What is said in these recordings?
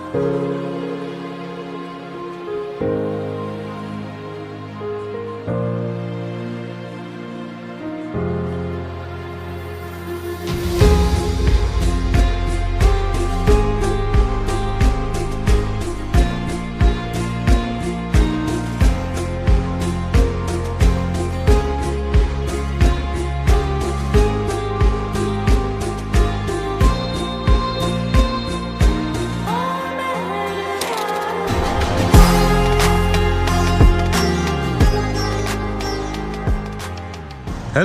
Hello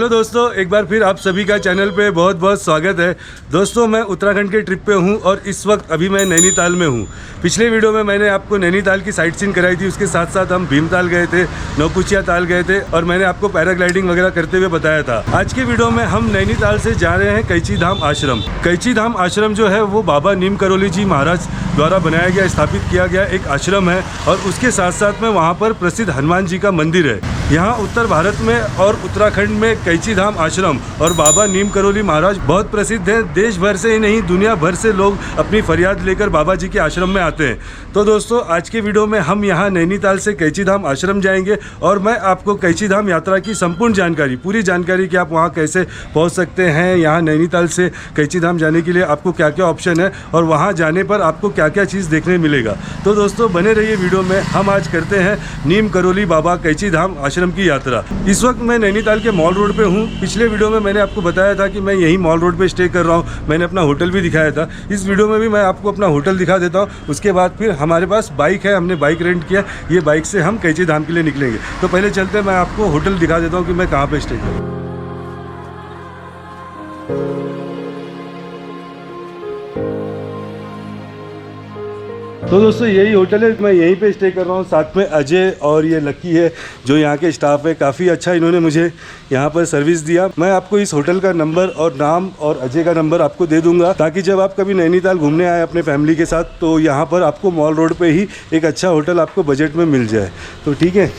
दोस्तों, एक बार फिर आप सभी का चैनल पे बहुत बहुत स्वागत है। दोस्तों, मैं उत्तराखंड के ट्रिप पे हूँ और इस वक्त अभी मैं नैनीताल में हूँ। पिछले वीडियो में मैंने आपको नैनीताल की साइट सीइंग कराई थी, उसके साथ साथ हम भीमताल गए थे, नौकुचिया ताल गए थे और मैंने आपको पैराग्लाइडिंग वगैरह करते हुए बताया था। आज के वीडियो में हम नैनीताल से जा रहे हैं कैची धाम आश्रम। कैची धाम आश्रम जो है वो बाबा नीम करोली जी महाराज द्वारा बनाया गया, स्थापित किया गया एक आश्रम है और उसके साथ साथ में वहाँ पर प्रसिद्ध हनुमान जी का मंदिर है। यहाँ उत्तर भारत में और उत्तराखंड में कैची धाम आश्रम और बाबा नीम करोली महाराज बहुत प्रसिद्ध हैं। देश भर से ही नहीं, दुनिया भर से लोग अपनी फरियाद लेकर बाबा जी के आश्रम में आते हैं। तो दोस्तों, आज के वीडियो में हम यहाँ नैनीताल से कैची धाम आश्रम जाएंगे और मैं आपको कैची धाम यात्रा की संपूर्ण जानकारी, पूरी जानकारी कि आप वहाँ कैसे पहुँच सकते हैं, यहाँ नैनीताल से कैची धाम जाने के लिए आपको क्या क्या ऑप्शन है और वहाँ जाने पर आपको क्या क्या चीज़ देखने मिलेगा। तो दोस्तों, बने रहिए वीडियो में। हम आज करते हैं नीम करोली बाबा कैची धाम आश्रम की यात्रा। इस वक्त मैं नैनीताल के मॉल रोड पे हूँ। पिछले वीडियो में मैंने आपको बताया था कि मैं यही मॉल रोड पे स्टे कर रहा हूँ। मैंने अपना होटल भी दिखाया था। इस वीडियो में भी मैं आपको अपना होटल दिखा देता हूँ। उसके बाद फिर हमारे पास बाइक है, हमने बाइक रेंट किया। ये बाइक से हम कैची धाम के लिए निकलेंगे। तो पहले चलते हैं, मैं आपको होटल दिखा देता हूँ कि मैं कहाँ पर स्टे करूँ। तो दोस्तों, यही होटल है, मैं यहीं पे स्टे कर रहा हूँ। साथ में अजय और ये लक्की है जो यहाँ के स्टाफ है। काफ़ी अच्छा इन्होंने मुझे यहाँ पर सर्विस दिया। मैं आपको इस होटल का नंबर और नाम और अजय का नंबर आपको दे दूँगा, ताकि जब आप कभी नैनीताल घूमने आए अपने फैमिली के साथ तो यहाँ पर आपको मॉल रोड पर ही एक अच्छा होटल आपको बजट में मिल जाए। तो ठीक है।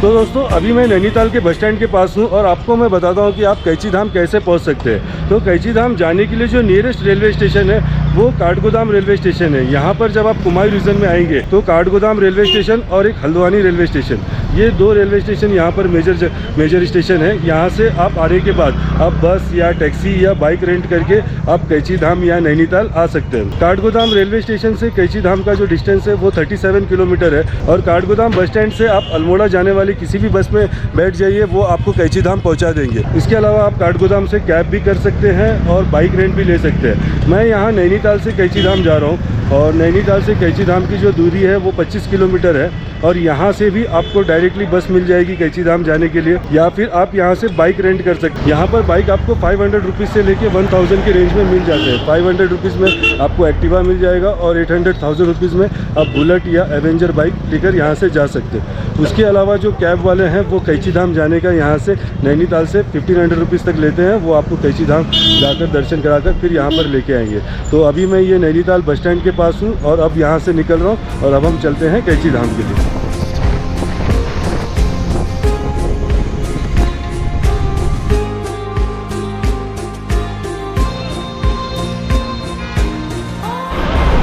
तो दोस्तों, अभी मैं नैनीताल के बस स्टैंड के पास हूँ और आपको मैं बताता हूँ कि आप कैची धाम कैसे पहुँच सकते हैं। तो कैची धाम जाने के लिए जो नियरेस्ट रेलवे स्टेशन है वो काठगोदाम रेलवे स्टेशन है। यहाँ पर जब आप कुमाऊं रीजन में आएंगे तो काठगोदाम रेलवे स्टेशन और एक हल्द्वानी रेलवे स्टेशन, ये दो रेलवे स्टेशन यहाँ पर मेजर स्टेशन है। यहाँ से आप आने के बाद आप बस या टैक्सी या बाइक रेंट करके आप कैची धाम या नैनीताल आ सकते हैं। काठगोदाम रेलवे स्टेशन से कैची धाम का जो डिस्टेंस है वो 37 किलोमीटर है और काठगोदाम बस स्टैंड से आप अल्मोड़ा जाने वाली किसी भी बस में बैठ जाइए, वो आपको कैची धाम पहुँचा देंगे। इसके अलावा आप काठगोदाम से कैब भी कर सकते हैं और बाइक रेंट भी ले सकते हैं। मैं यहाँ नैनीताल से कैची धाम जा रहा हूँ और नैनीताल से कैची धाम की जो दूरी है वो 25 किलोमीटर है और यहाँ से भी आपको डायरेक्टली बस मिल जाएगी कैची धाम जाने के लिए, या फिर आप यहाँ से बाइक रेंट कर सकते हैं। यहाँ पर बाइक आपको 500 रुपीज़ से लेके 1000 के रेंज में मिल जाते हैं। 500 रुपीज़ में आपको एक्टिवा मिल जाएगा और 800,000 रुपीज़ में आप बुलेट या एवेंजर बाइक लेकर यहाँ से जा सकते हैं। उसके अलावा जो कैब वाले हैं वो कैची धाम जाने का यहाँ से नैनीताल से 1500 रुपीज़ तक लेते हैं। वो आपको कैची धाम जाकर दर्शन कराकर फिर यहाँ पर लेके आएंगे। तो अभी मैं ये नैनीताल बस स्टैंड के पास हूँ और अब यहाँ से निकल रहा हूँ और अब हम चलते हैं कैची धाम के लिए।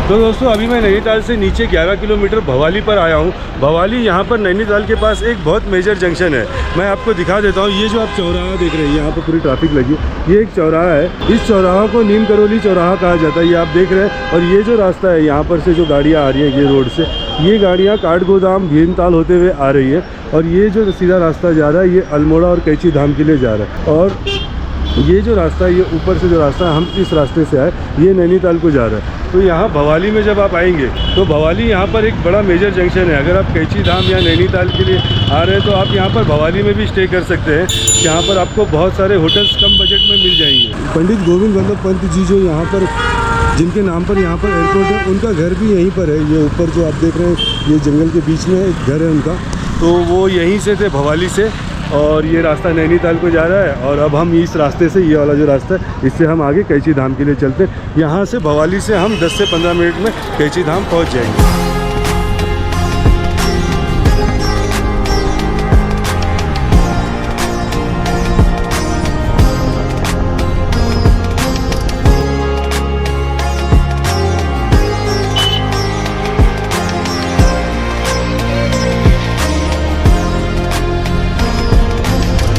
तो दोस्तों, अभी मैं नैनीताल से नीचे 11 किलोमीटर भवाली पर आया हूँ। भवाली यहाँ पर नैनीताल के पास एक बहुत मेजर जंक्शन है। मैं आपको दिखा देता हूँ। ये जो आप चौराहा देख रहे हैं, यहाँ पर पूरी ट्रैफिक लगी है। ये एक चौराहा है। इस चौराहा को नीम करोली चौराहा कहा जाता है, ये आप देख रहे हैं। और ये जो रास्ता है, यहाँ पर से जो गाड़ियाँ आ रही हैं ये रोड से, ये गाड़ियाँ काठगोदाम भीमताल होते हुए आ रही है और ये जो सीधा रास्ता जा रहा है ये अल्मोड़ा और कैची धाम के लिए जा रहा है। और ये जो रास्ता है, ये ऊपर से जो रास्ता हम इस रास्ते से आए, ये नैनीताल को जा रहा है। तो यहाँ भवाली में जब आप आएंगे तो भवाली यहाँ पर एक बड़ा मेजर जंक्शन है। अगर आप कैची धाम या नैनीताल के लिए आ रहे हैं तो आप यहाँ पर भवाली में भी स्टे कर सकते हैं। यहाँ पर आपको बहुत सारे होटल्स कम बजट में मिल जाएंगे। पंडित गोविंद वल्लभ पंत जी जो यहाँ पर, जिनके नाम पर यहाँ पर एयरपोर्ट है, उनका घर भी यहीं पर है। ये ऊपर जो आप देख रहे हैं, ये जंगल के बीच में एक घर है उनका। तो वो यहीं से थे, भवाली से, और ये रास्ता नैनीताल को जा रहा है। और अब हम इस रास्ते से, ये वाला जो रास्ता है, इससे हम आगे कैची धाम के लिए चलते हैं। यहाँ से भवाली से हम 10 से 15 मिनट में कैची धाम पहुँच जाएंगे।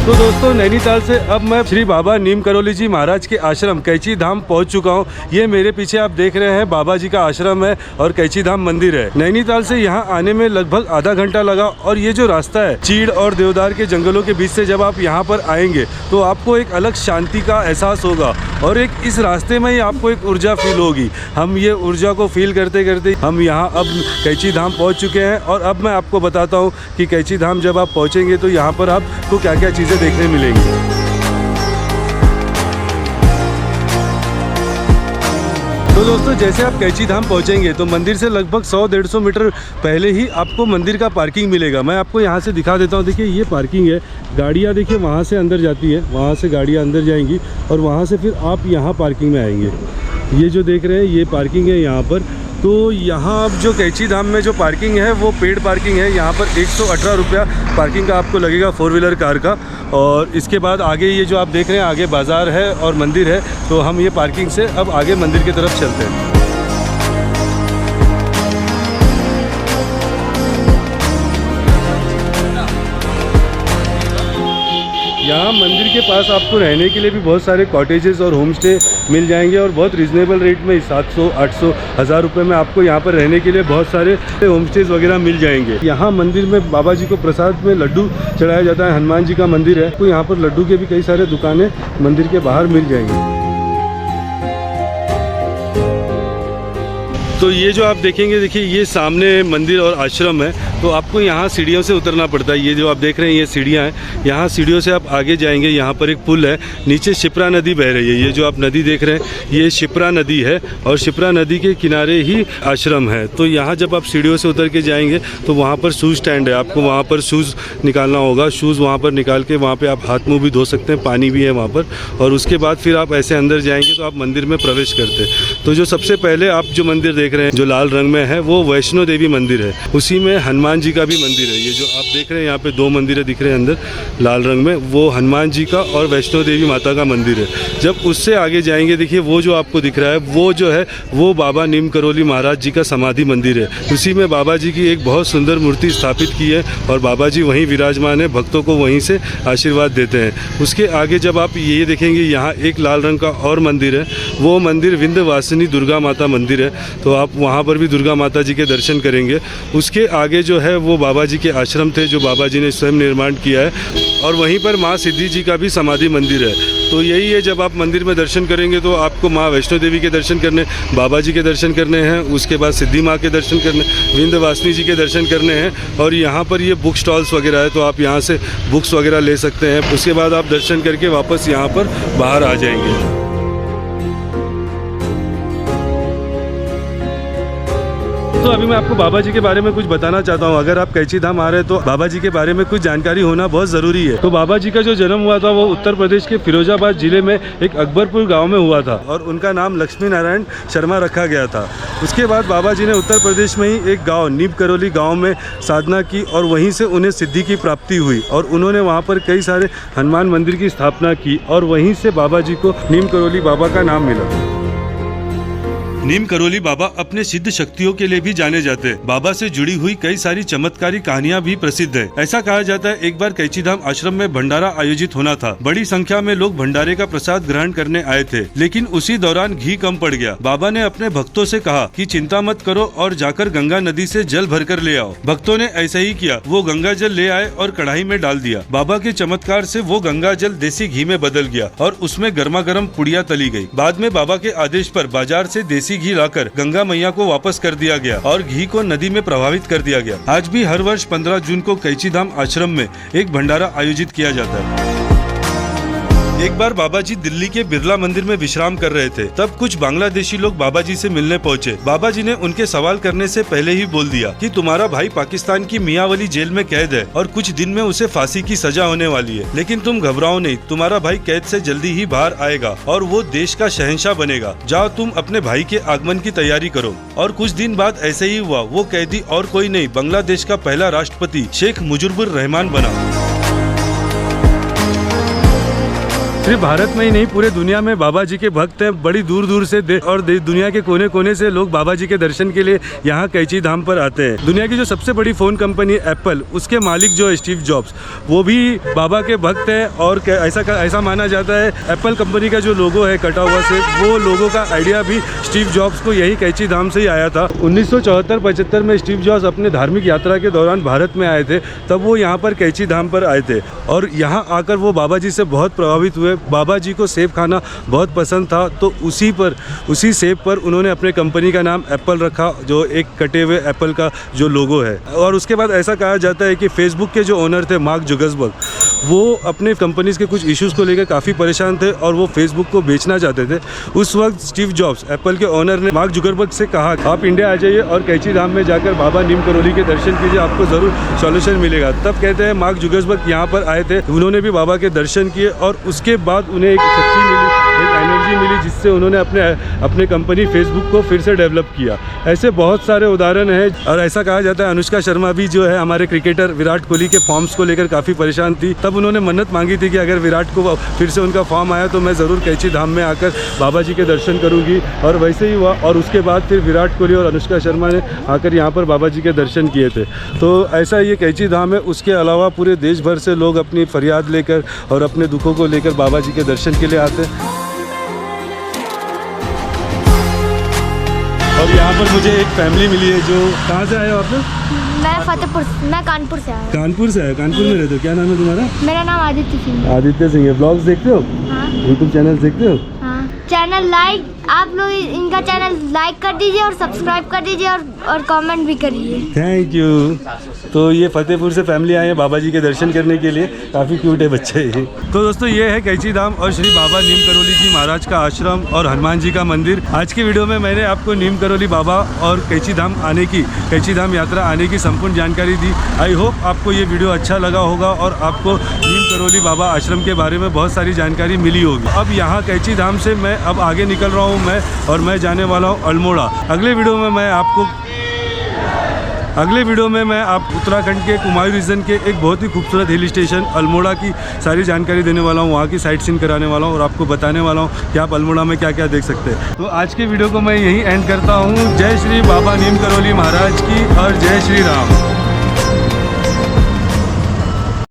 तो दोस्तों नैनीताल से अब मैं श्री बाबा नीम करोली जी महाराज के आश्रम कैची धाम पहुंच चुका हूं। ये मेरे पीछे आप देख रहे हैं बाबा जी का आश्रम है और कैची धाम मंदिर है। नैनीताल से यहां आने में लगभग आधा घंटा लगा और ये जो रास्ता है चीड़ और देवदार के जंगलों के बीच से जब आप यहां पर आएंगे तो आपको एक अलग शांति का एहसास होगा और एक इस रास्ते में ही आपको एक ऊर्जा फील होगी। हम ये ऊर्जा को फील करते करते हम यहाँ अब कैची धाम पहुँच चुके हैं और अब मैं आपको बताता हूँ कि कैची धाम जब आप पहुँचेंगे तो यहाँ पर आपको क्या क्या चीज़ें देखने मिलेंगी। तो दोस्तों जैसे आप कैची धाम पहुंचेंगे तो मंदिर से लगभग 100-150 मीटर पहले ही आपको मंदिर का पार्किंग मिलेगा। मैं आपको यहां से दिखा देता हूं। देखिए ये पार्किंग है, गाड़ियां देखिए वहां से अंदर जाती है, वहां से गाड़ियां अंदर जाएंगी और वहां से फिर आप यहां पार्किंग में आएंगे। ये जो देख रहे हैं ये पार्किंग है यहाँ पर। तो यहाँ अब जो कैची धाम में जो पार्किंग है वो पेड पार्किंग है। यहाँ पर 118 रुपया पार्किंग का आपको लगेगा 4 व्हीलर कार का। और इसके बाद आगे ये जो आप देख रहे हैं आगे बाज़ार है और मंदिर है। तो हम ये पार्किंग से अब आगे मंदिर की तरफ चलते हैं। यहाँ मंदिर के पास आपको रहने के लिए भी बहुत सारे कॉटेजेस और होम स्टे मिल जाएंगे और बहुत रिजनेबल रेट में 700, 800, 1000 रुपये में आपको यहाँ पर रहने के लिए बहुत सारे होम स्टेज वगैरह मिल जाएंगे। यहाँ मंदिर में बाबा जी को प्रसाद में लड्डू चढ़ाया जाता है। हनुमान जी का मंदिर है तो यहाँ पर लड्डू के भी कई सारे दुकानें मंदिर के बाहर मिल जाएंगी। तो ये जो आप देखेंगे, देखिए ये सामने मंदिर और आश्रम है। तो आपको यहाँ सीढ़ियों से उतरना पड़ता है। ये जो आप देख रहे हैं ये सीढ़ियाँ हैं, यहाँ सीढ़ियों से आप आगे जाएंगे। यहाँ पर एक पुल है, नीचे शिप्रा नदी बह रही है। ये जो आप नदी देख रहे हैं ये शिप्रा नदी है और शिप्रा नदी के किनारे ही आश्रम है। तो यहाँ जब आप सीढ़ियों से उतर के जाएंगे तो वहाँ पर शूज़ स्टैंड है, आपको वहाँ पर शूज़ निकालना होगा। शूज़ वहाँ पर निकाल के वहाँ पर आप हाथ मुँह भी धो सकते हैं, पानी भी है वहाँ पर। और उसके बाद फिर आप ऐसे अंदर जाएंगे तो आप मंदिर में प्रवेश करते हैं। तो जो सबसे पहले आप जो मंदिर देख रहे हैं जो लाल रंग में है वो वैष्णो देवी मंदिर है। उसी में हनुमान जी का भी मंदिर है। ये जो आप देख रहे हैं यहाँ पे 2 मंदिर दिख रहे हैं अंदर लाल रंग में, वो हनुमान जी का और वैष्णो देवी माता का मंदिर है। जब उससे आगे जाएंगे देखिए वो जो आपको दिख रहा है वो जो है वो बाबा नीम करोली महाराज जी का समाधि मंदिर है। उसी में बाबा जी की एक बहुत सुंदर मूर्ति स्थापित की है और बाबा जी वहीं विराजमान है, भक्तों को वहीं से आशीर्वाद देते हैं। उसके आगे जब आप ये देखेंगे यहाँ एक लाल रंग का और मंदिर है, वो मंदिर विंध्यवासिनी दुर्गा माता मंदिर है। तो आप वहाँ पर भी दुर्गा माता जी के दर्शन करेंगे। उसके आगे जो है वो बाबा जी के आश्रम थे जो बाबा जी ने स्वयं निर्माण किया है और वहीं पर माँ सिद्धि जी का भी समाधि मंदिर है। तो यही है, जब आप मंदिर में दर्शन करेंगे तो आपको माँ वैष्णो देवी के दर्शन करने, बाबा जी के दर्शन करने हैं, उसके बाद सिद्धि माँ के दर्शन करने, विंध्यवासिनी जी के दर्शन करने हैं। और यहाँ पर ये बुक स्टॉल्स वगैरह है तो आप यहाँ से बुक्स वगैरह ले सकते हैं। उसके बाद आप दर्शन करके वापस यहाँ पर बाहर आ जाएंगे। तो अभी मैं आपको बाबा जी के बारे में कुछ बताना चाहता हूँ। अगर आप कैची धाम आ रहे हैं तो बाबा जी के बारे में कुछ जानकारी होना बहुत ज़रूरी है। तो बाबा जी का जो जन्म हुआ था वो उत्तर प्रदेश के फिरोजाबाद जिले में एक अकबरपुर गांव में हुआ था और उनका नाम लक्ष्मी नारायण शर्मा रखा गया था। उसके बाद बाबा जी ने उत्तर प्रदेश में ही एक गाँव नीम करोली गाँव में साधना की और वहीं से उन्हें सिद्धि की प्राप्ति हुई और उन्होंने वहाँ पर कई सारे हनुमान मंदिर की स्थापना की और वहीं से बाबा जी को नीम करोली बाबा का नाम मिला। नीम करोली बाबा अपने सिद्ध शक्तियों के लिए भी जाने जाते हैं। बाबा से जुड़ी हुई कई सारी चमत्कारी कहानियां भी प्रसिद्ध है। ऐसा कहा जाता है एक बार कैची धाम आश्रम में भंडारा आयोजित होना था। बड़ी संख्या में लोग भंडारे का प्रसाद ग्रहण करने आए थे, लेकिन उसी दौरान घी कम पड़ गया। बाबा ने अपने भक्तों से कहा कि चिंता मत करो और जाकर गंगा नदी से जल भरकर ले आओ। भक्तों ने ऐसा ही किया। वो गंगा जल ले आए और कढ़ाई में डाल दिया। बाबा के चमत्कार से वो गंगा जल देसी घी में बदल गया और उसमें गर्मा गर्म पुड़िया तली गई। बाद में बाबा के आदेश पर बाजार से देसी घी लाकर गंगा मैया को वापस कर दिया गया और घी को नदी में प्रभावित कर दिया गया। आज भी हर वर्ष 15 जून को कैची धाम आश्रम में एक भंडारा आयोजित किया जाता है। एक बार बाबा जी दिल्ली के बिरला मंदिर में विश्राम कर रहे थे, तब कुछ बांग्लादेशी लोग बाबा जी से मिलने पहुंचे। बाबा जी ने उनके सवाल करने से पहले ही बोल दिया कि तुम्हारा भाई पाकिस्तान की मियांवाली जेल में कैद है और कुछ दिन में उसे फांसी की सजा होने वाली है, लेकिन तुम घबराओ नहीं, तुम्हारा भाई कैद से जल्दी ही बाहर आएगा और वो देश का शहंशाह बनेगा। जाओ तुम अपने भाई के आगमन की तैयारी करो। और कुछ दिन बाद ऐसे ही हुआ। वो कैदी और कोई नहीं, बांग्लादेश का पहला राष्ट्रपति शेख मुजीबुर रहमान बना। सिर्फ भारत में ही नहीं, पूरे दुनिया में बाबा जी के भक्त हैं। बड़ी दूर दूर से दुनिया के कोने कोने से लोग बाबा जी के दर्शन के लिए यहाँ कैची धाम पर आते हैं। दुनिया की जो सबसे बड़ी फ़ोन कंपनी एप्पल, उसके मालिक जो है स्टीव जॉब्स, वो भी बाबा के भक्त हैं। और ऐसा माना जाता है एप्पल कंपनी का जो लोगो है कटा हुआ से, वो लोगो का आइडिया भी स्टीव जॉब्स को यही कैची धाम से ही आया था। 1974-75 में स्टीव जॉब्स अपने धार्मिक यात्रा के दौरान भारत में आए थे, तब वो यहाँ पर कैची धाम पर आए थे और यहाँ आकर वो बाबा जी से बहुत प्रभावित हुए। बाबा जी को सेब खाना बहुत पसंद था, तो उसी सेब पर उन्होंने अपने कंपनी का नाम एप्पल रखा, जो एक कटे हुए एप्पल का जो लोगो है। और उसके बाद ऐसा कहा जाता है कि फेसबुक के जो ओनर थे मार्क जुकरबर्ग, वो अपने कंपनीज के कुछ इश्यूज़ को लेकर काफ़ी परेशान थे और वो फेसबुक को बेचना चाहते थे। उस वक्त स्टीव जॉब्स एप्पल के ओनर ने मार्क जुकरबर्ग से कहा, आप इंडिया आ जाइए और कैची धाम में जाकर बाबा नीम करोली के दर्शन कीजिए, आपको ज़रूर सॉल्यूशन मिलेगा। तब कहते हैं मार्क जुकरबर्ग यहाँ पर आए थे, उन्होंने भी बाबा के दर्शन किए और उसके बाद उन्हें एक शक्ति मिली, एक एनर्जी मिली, जिससे उन्होंने अपने कंपनी फेसबुक को फिर से डेवलप किया। ऐसे बहुत सारे उदाहरण हैं। और ऐसा कहा जाता है अनुष्का शर्मा भी जो है हमारे क्रिकेटर विराट कोहली के फॉर्म्स को लेकर काफ़ी परेशान थी, तब उन्होंने मन्नत मांगी थी कि अगर विराट को फिर से उनका फॉर्म आया तो मैं ज़रूर कैची धाम में आकर बाबा जी के दर्शन करूँगी। और वैसे ही हुआ और उसके बाद फिर विराट कोहली और अनुष्का शर्मा ने आकर यहाँ पर बाबा जी के दर्शन किए थे। तो ऐसा ये कैची धाम है। उसके अलावा पूरे देश भर से लोग अपनी फरियाद लेकर और अपने दुखों को लेकर बाबा जी के दर्शन के लिए आते हैं। और यहाँ पर मुझे एक फैमिली मिली है। जो कहाँ से आए हो आप लोग? मैं कानपुर से आया। कानपुर से आए? कानपुर में रहते हो? क्या नाम है तुम्हारा? मेरा नाम आदित्य सिंह है। आदित्य सिंह है। ब्लॉग्स देखते हो? हाँ। यूट्यूब चैनल देखते हो? हाँ। चैनल लाइक, आप लोग इनका चैनल लाइक कर दीजिए और सब्सक्राइब कर दीजिए और कमेंट भी करिए। Thank you. तो ये फतेहपुर से फैमिली आए हैं बाबा जी के दर्शन करने के लिए। काफ़ी क्यूट है बच्चे ये। तो दोस्तों ये है कैची धाम और श्री बाबा नीम करोली जी महाराज का आश्रम और हनुमान जी का मंदिर। आज की वीडियो में मैंने आपको नीम करोली बाबा और कैची धाम यात्रा आने की संपूर्ण जानकारी दी। आई होप आपको ये वीडियो अच्छा लगा होगा और आपको नीम करोली बाबा आश्रम के बारे में बहुत सारी जानकारी मिली होगी। अब यहाँ कैची धाम से मैं अब आगे निकल रहा हूँ मैं जाने वाला हूँ अल्मोड़ा। अगले वीडियो में मैं आप उत्तराखंड के कुमाऊं रीजन के एक बहुत ही खूबसूरत हिल स्टेशन अल्मोड़ा की सारी जानकारी देने वाला हूँ, वहाँ की साइट सीन कराने वाला हूँ और आपको बताने वाला हूँ कि आप अल्मोड़ा में क्या क्या देख सकते हैं। तो आज के वीडियो को मैं यहीं एंड करता हूँ। जय श्री बाबा नीम करोली महाराज की और जय श्री राम।